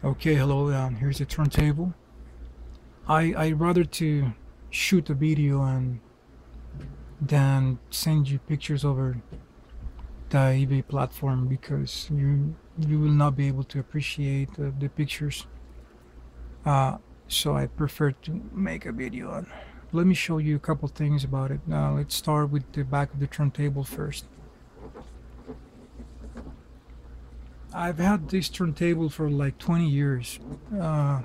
Okay, hello. Here's the turntable. I'd rather to shoot a video and than send you pictures over the eBay platform because you will not be able to appreciate the pictures. Uh, so I prefer to make a video. And let me show you a couple things about it. Now let's start with the back of the turntable first. I've had this turntable for like 20 years. No,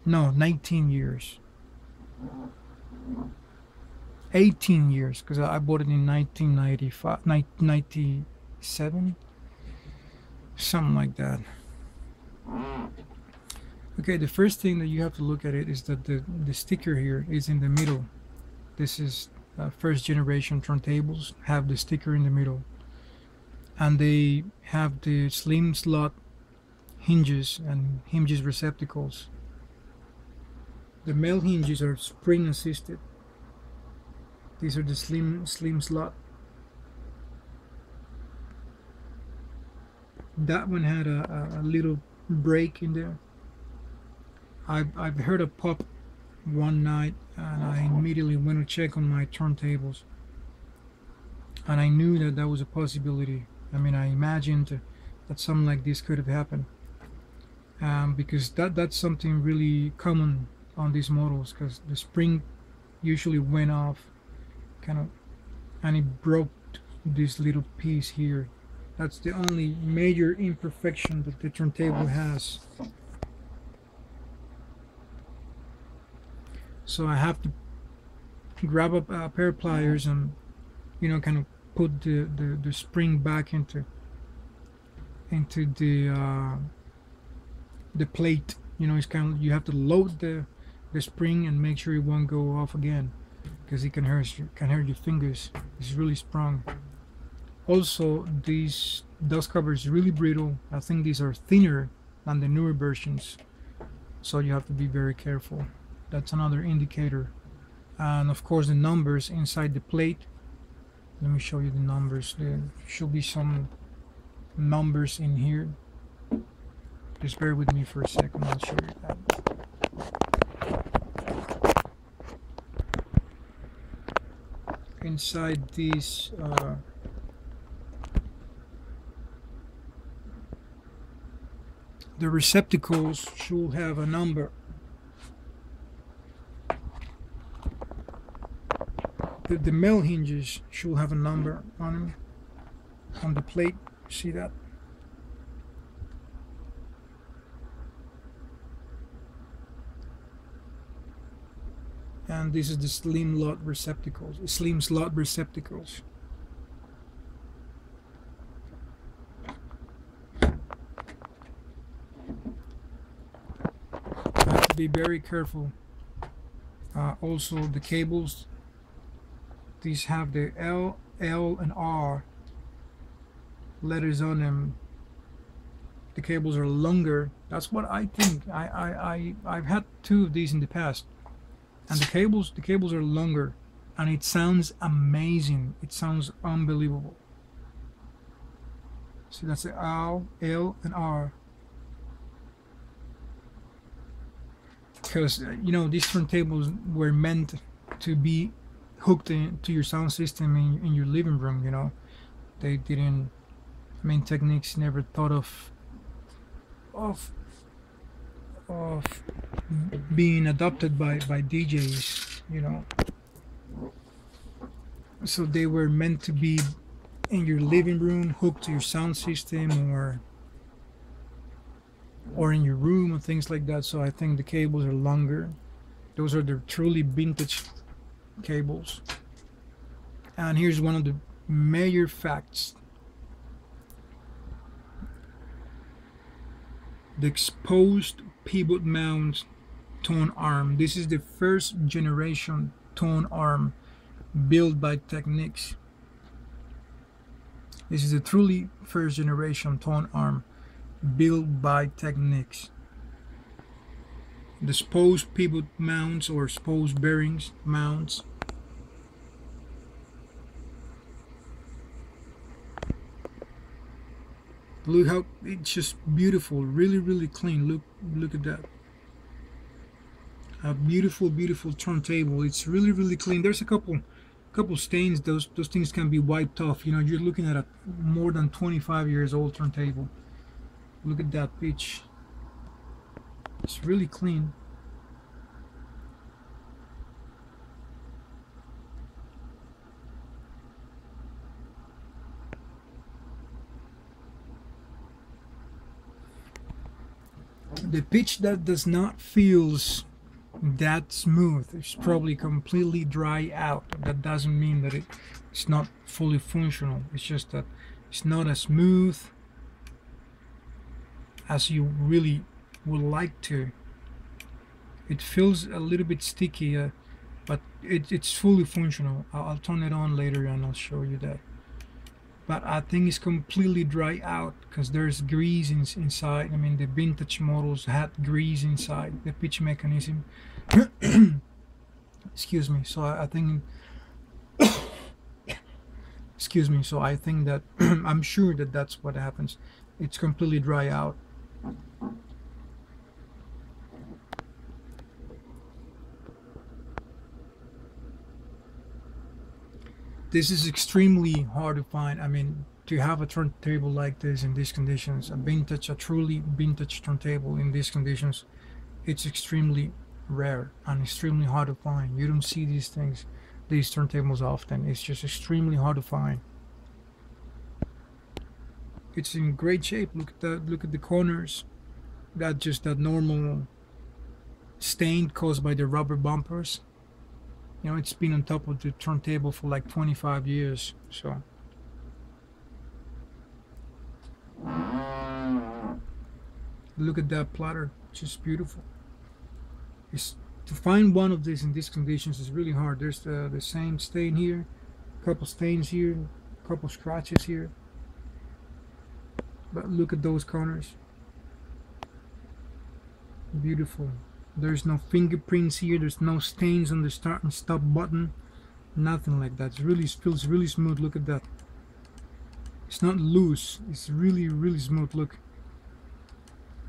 19 years. 18 years because I bought it in 1995, 97, something like that. Okay, the first thing that you have to look at it is that the sticker here is in the middle. This is first generation turntables have the sticker in the middle, and they have the slim slot hinges and hinges receptacles. The male hinges are spring assisted. These are the slim slot. That one had a little break in there. I've heard a pop one night, and I immediately went to check on my turntables, and I knew that that was a possibility. I mean, I imagined that something like this could have happened, because that's something really common on these models, because the spring usually went off, kind of, and it broke this little piece here. That's the only major imperfection that the turntable has. So I have to grab up a pair of pliers and, kind of put the spring back into the plate. It's kind of, you have to load the spring and make sure it won't go off again, because it can hurt your fingers. It's really strong. Also, these dust cover is really brittle. I think these are thinner than the newer versions, so you have to be very careful. That's another indicator. And of course, the numbers inside the plate. Let me show you the numbers. There should be some numbers in here. Just bear with me for a second, I'll show you that. Inside these the receptacles should have a number. The male hinges should have a number on them, on the plate. See that? And this is the slim slot receptacles. I have to be very careful. Also, the cables. These have the L, and R letters on them. The cables are longer. That's what I think. I've had two of these in the past, and the cables are longer, and it sounds amazing. It sounds unbelievable. See, that's the L, and R. Because these turntables were meant to be hooked to your sound system in your living room. They didn't, Technics never thought of being adopted by DJs. So they were meant to be in your living room, hooked to your sound system, or in your room, or things like that. So I think the cables are longer. Those are the truly vintage cables. And here's one of the major facts: the exposed pivot mount tone arm. This is the first generation tone arm built by Technics. This is a truly first generation tone arm built by Technics. The exposed pivot mounts, or exposed bearings mounts. Look how it's just beautiful, really, really clean. Look at that. A beautiful, beautiful turntable. It's really, really clean. There's a couple stains. Those things can be wiped off. You know, you're looking at a more than 25 years old turntable. Look at that pitch. It's really clean. The pitch that does not feels that smooth, it's probably completely dry out. That doesn't mean that it's not fully functional. It's just that it's not as smooth as you really would like to. It feels a little bit sticky, but it's fully functional. I'll turn it on later and I'll show you that. But I think it's completely dry out because there's grease inside. I mean, the vintage models had grease inside the pitch mechanism. Excuse me. So I think excuse me. So I think that I'm sure that that's what happens. It's completely dry out. This is extremely hard to find. I mean, to have a turntable like this in these conditions, a truly vintage turntable in these conditions, it's extremely rare and extremely hard to find. You don't see these things, these turntables often. It's just extremely hard to find. It's in great shape. Look at that. Look at the corners. That normal stain caused by the rubber bumpers. You know, it's been on top of the turntable for like 25 years. So look at that platter. Just beautiful. It's, to find one of these in these conditions is really hard. There's the same stain here, a couple stains here, a couple scratches here. But look at those corners. Beautiful. There's no fingerprints here. There's no stains on the start and stop button. Nothing like that. It feels really smooth. Look at that. It's not loose. It's really, really smooth. Look.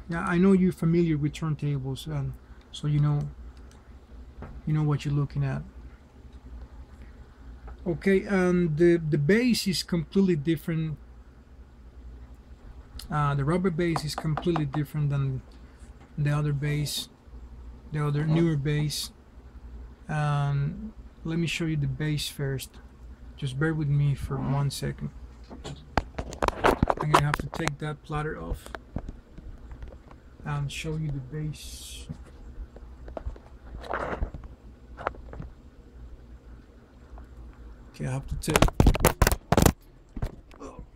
Yeah, I know you're familiar with turntables, and so you know what you're looking at. Okay, and the base is completely different. The rubber base is completely different than the other base, the other newer base. Let me show you the base first. Just bear with me for 1 second. I'm gonna have to take that platter off and show you the base. Okay, I have to take.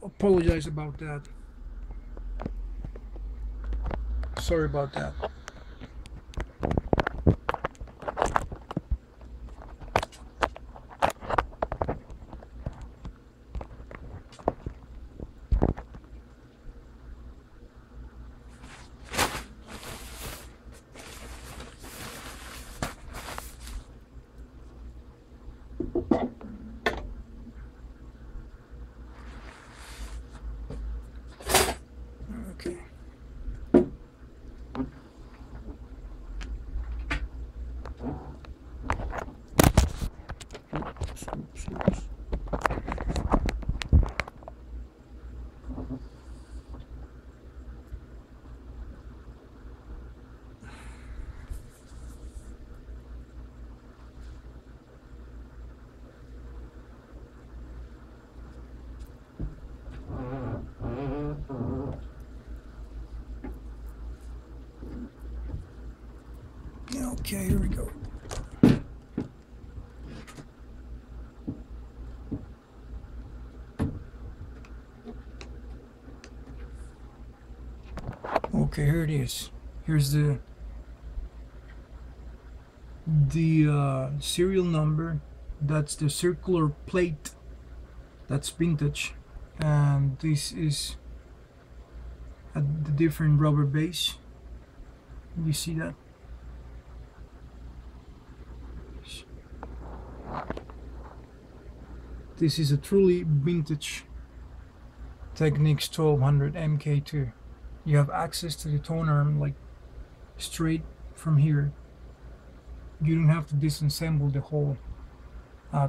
Apologize about that. Sorry about that. Okay. Oops. Okay, here we go. Okay, here it is. Here's the serial number. That's the circular plate. That's vintage, and this is a different rubber base. You see that? This is a truly vintage Technics 1200 MK2. You have access to the tone arm like straight from here. You don't have to disassemble the whole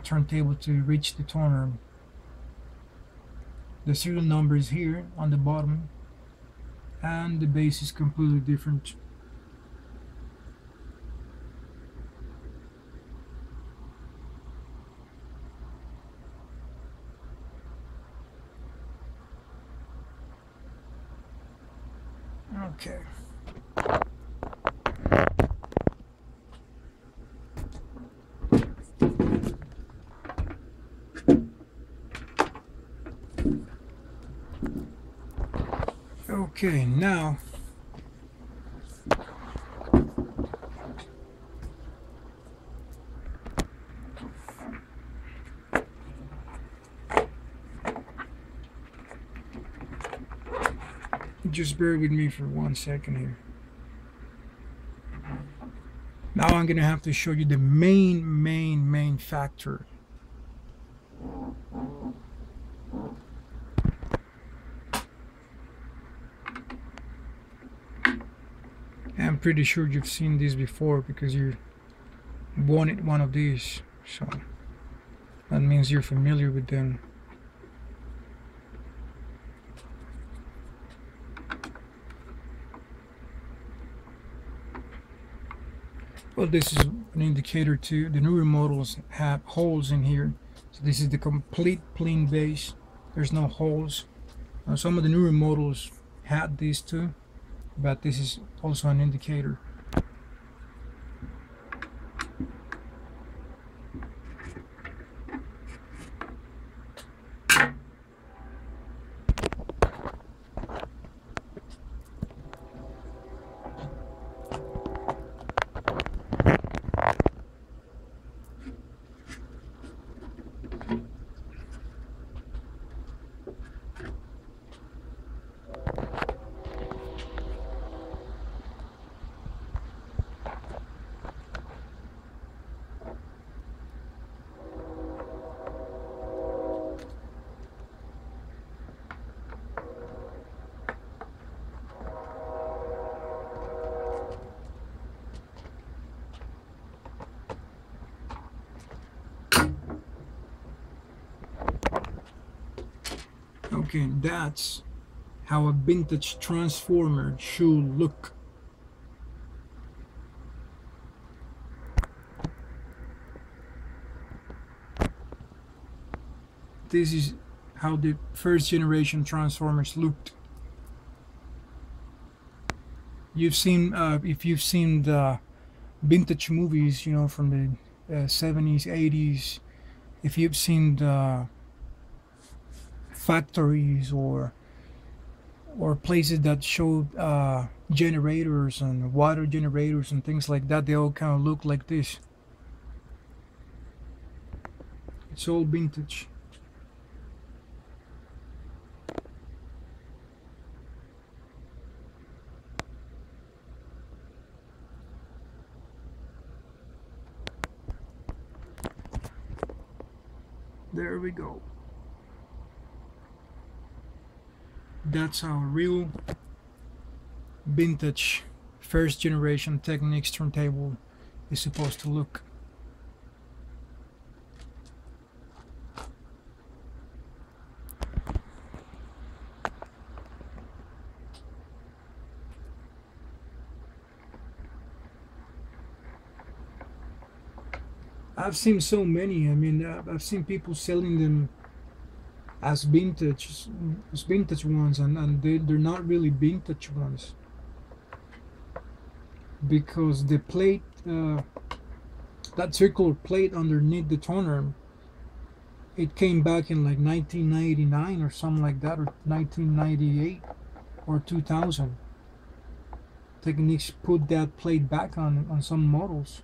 turntable to reach the tone arm. The serial number is here on the bottom, and the base is completely different. Okay. Okay, now just bear with me for 1 second here. Now I'm gonna have to show you the main factor. I'm pretty sure you've seen this before because you wanted one of these, so that means you're familiar with them. Well, this is an indicator too. The newer models have holes in here, so this is the complete plain base. There's no holes. Some of the newer models had these too, but this is also an indicator. Okay, that's how a vintage transformer should look. This is how the first generation transformers looked. You've seen, if you've seen the vintage movies, you know, from the 70s, 80s, if you've seen the factories or places that showed generators and water generators and things like that, they all kind of look like this. It's all vintage. There we go. That's how a real vintage first generation Technics turntable is supposed to look. I've seen so many. I mean, I've seen people selling them as vintage ones, and they're not really vintage ones, because the plate, that circular plate underneath the tone arm, it came back in like 1999 or something like that, or 1998 or 2000. Technics put that plate back on some models,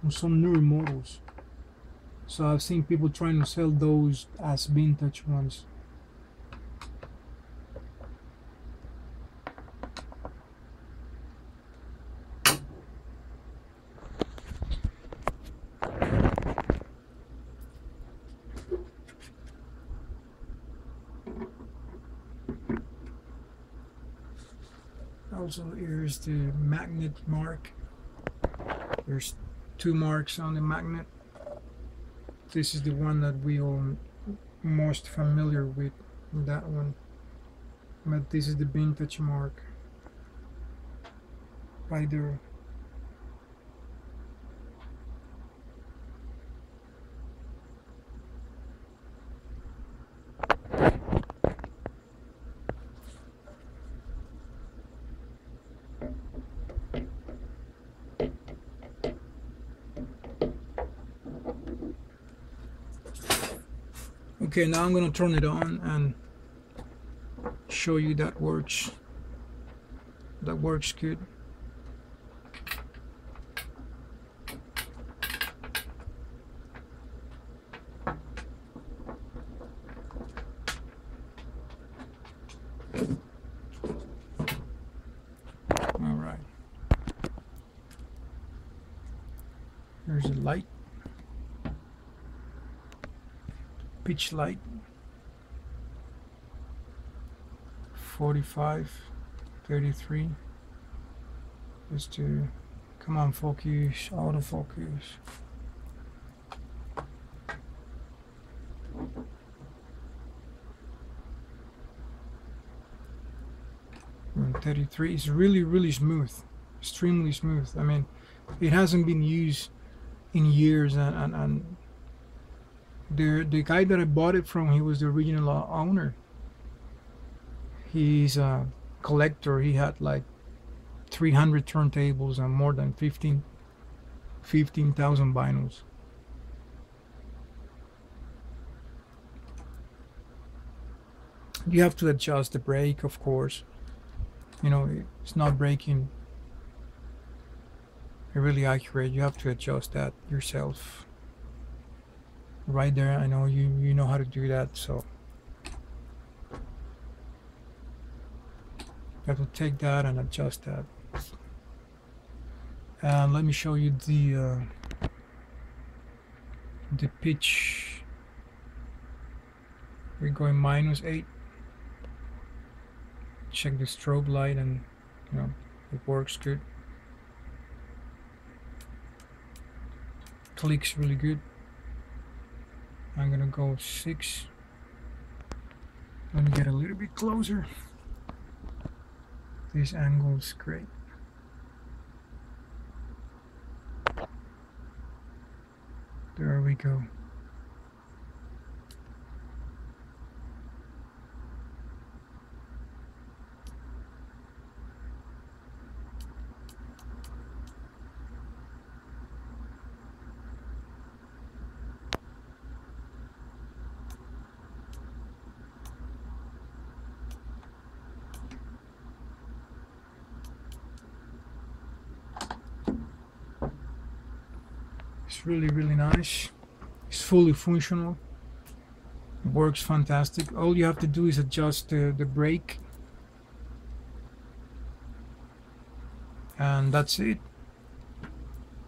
on some newer models. So I've seen people trying to sell those as vintage ones. Also, here's the magnet mark. There's two marks on the magnet. This is the one that we are most familiar with, that one. But this is the vintage mark right there. Okay, now I'm gonna turn it on and show you that works. That works good. All right. There's a light. Pitch light. 45, 33. Just to, come on, focus, autofocus. 33 is really smooth, extremely smooth. I mean, it hasn't been used in years, and the guy that I bought it from, he was the original owner. He's a collector. He had like 300 turntables and more than 15,000 vinyls. You have to adjust the brake, of course. You know, it's not braking really accurate. You have to adjust that yourself. Right there, I know you know how to do that, so you have to take that and adjust that. And let me show you the pitch. We're going -8. Check the strobe light, and you know, it works good. Clicks really good. I'm gonna go 6. Let me get a little bit closer. This angle's great. There we go. It's really nice. It's fully functional. It works fantastic. All you have to do is adjust the brake, and that's it.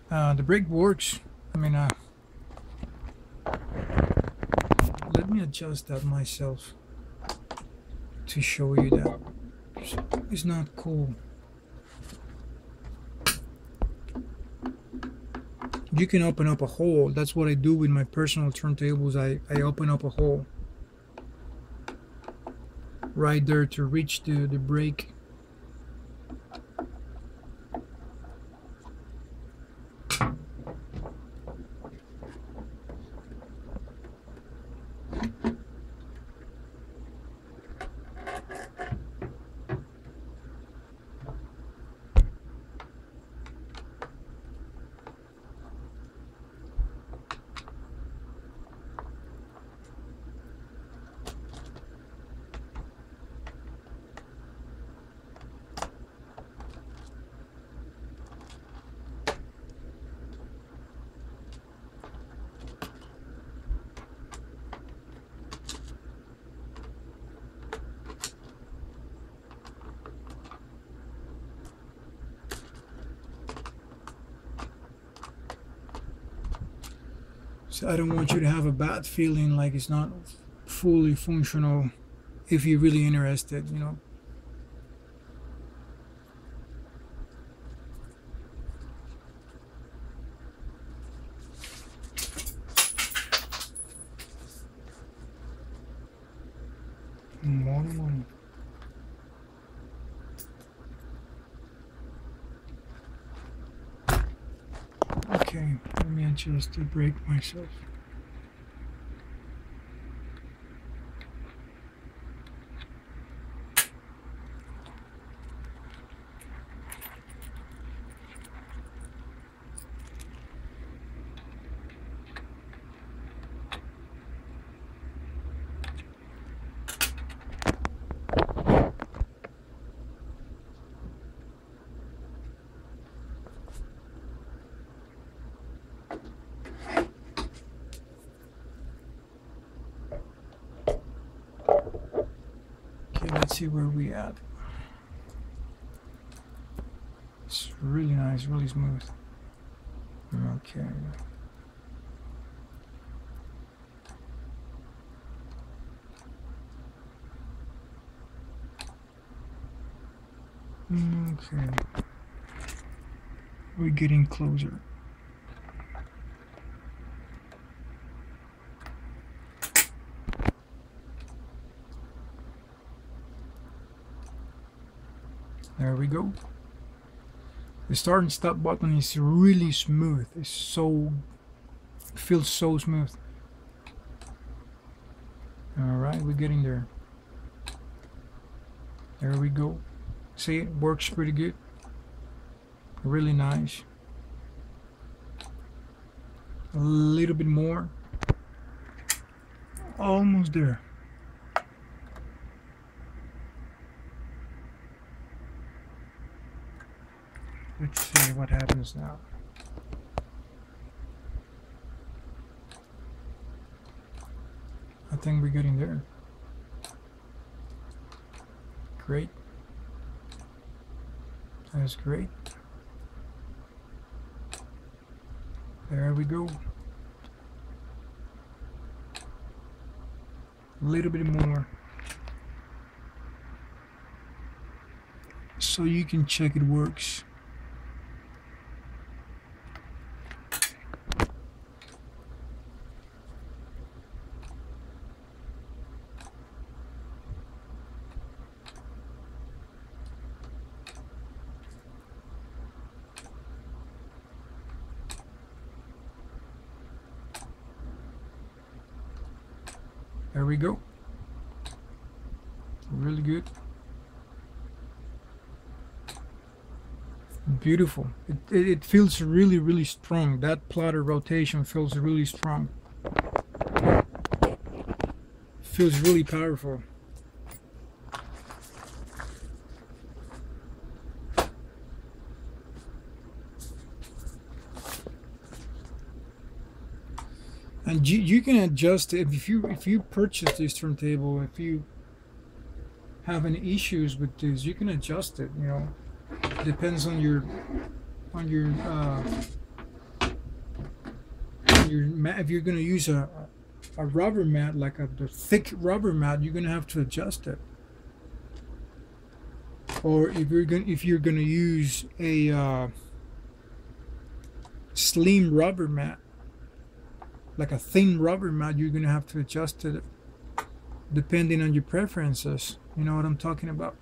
The brake works. I mean, let me adjust that myself to show you that it's not cool. You can open up a hole. That's what I do with my personal turntables. I open up a hole right there to reach the brake. So I don't want you to have a bad feeling like it's not fully functional if you're really interested, you know. Okay, let me adjust the brake myself. Okay, let's see where we at. It's really nice, really smooth. Okay. Okay. We're getting closer. There we go. The start and stop button is really smooth. It feels so smooth. Alright, we're getting there. There we go. See, it works pretty good. Really nice. A little bit more. Almost there. Let's see what happens now. I think we're getting there. Great. That's great. There we go. A little bit more. So you can check it works. There we go. Really good. Beautiful. It feels really strong. That plotter rotation feels really strong. Feels really powerful. And you can adjust it if you purchase this turntable. If you have any issues with this, you can adjust it. You know, depends on your mat. If you're going to use a rubber mat, like the thick rubber mat, you're going to have to adjust it. Or if you're going to use a slim rubber mat, like a thin rubber mat, you're going to have to adjust it depending on your preferences. You know what I'm talking about?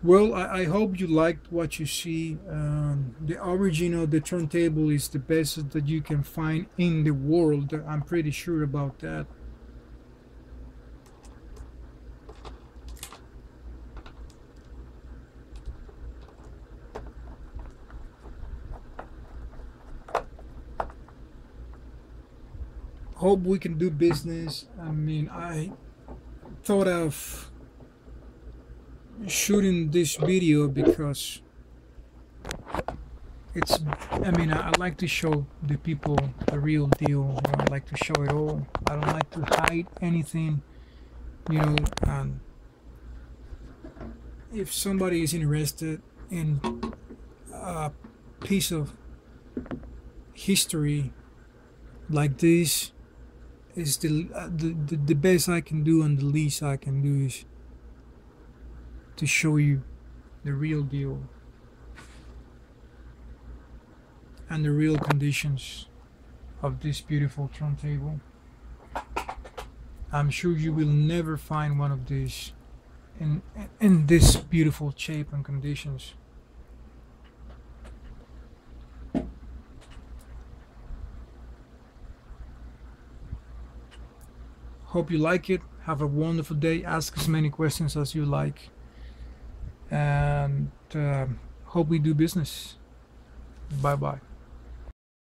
Well, I hope you liked what you see. The origin of the turntable is the best that you can find in the world. I'm pretty sure about that. Hope we can do business. I mean, I thought of shooting this video because it's, I mean, I like to show the people the real deal. You know, I like to show it all. I don't like to hide anything, you know. And if somebody is interested in a piece of history like this, is the best I can do and the least I can do is to show you the real deal and the real conditions of this beautiful turntable. I'm sure you will never find one of these in this beautiful shape and conditions. Hope you like it. Have a wonderful day. Ask as many questions as you like, and hope we do business. Bye bye.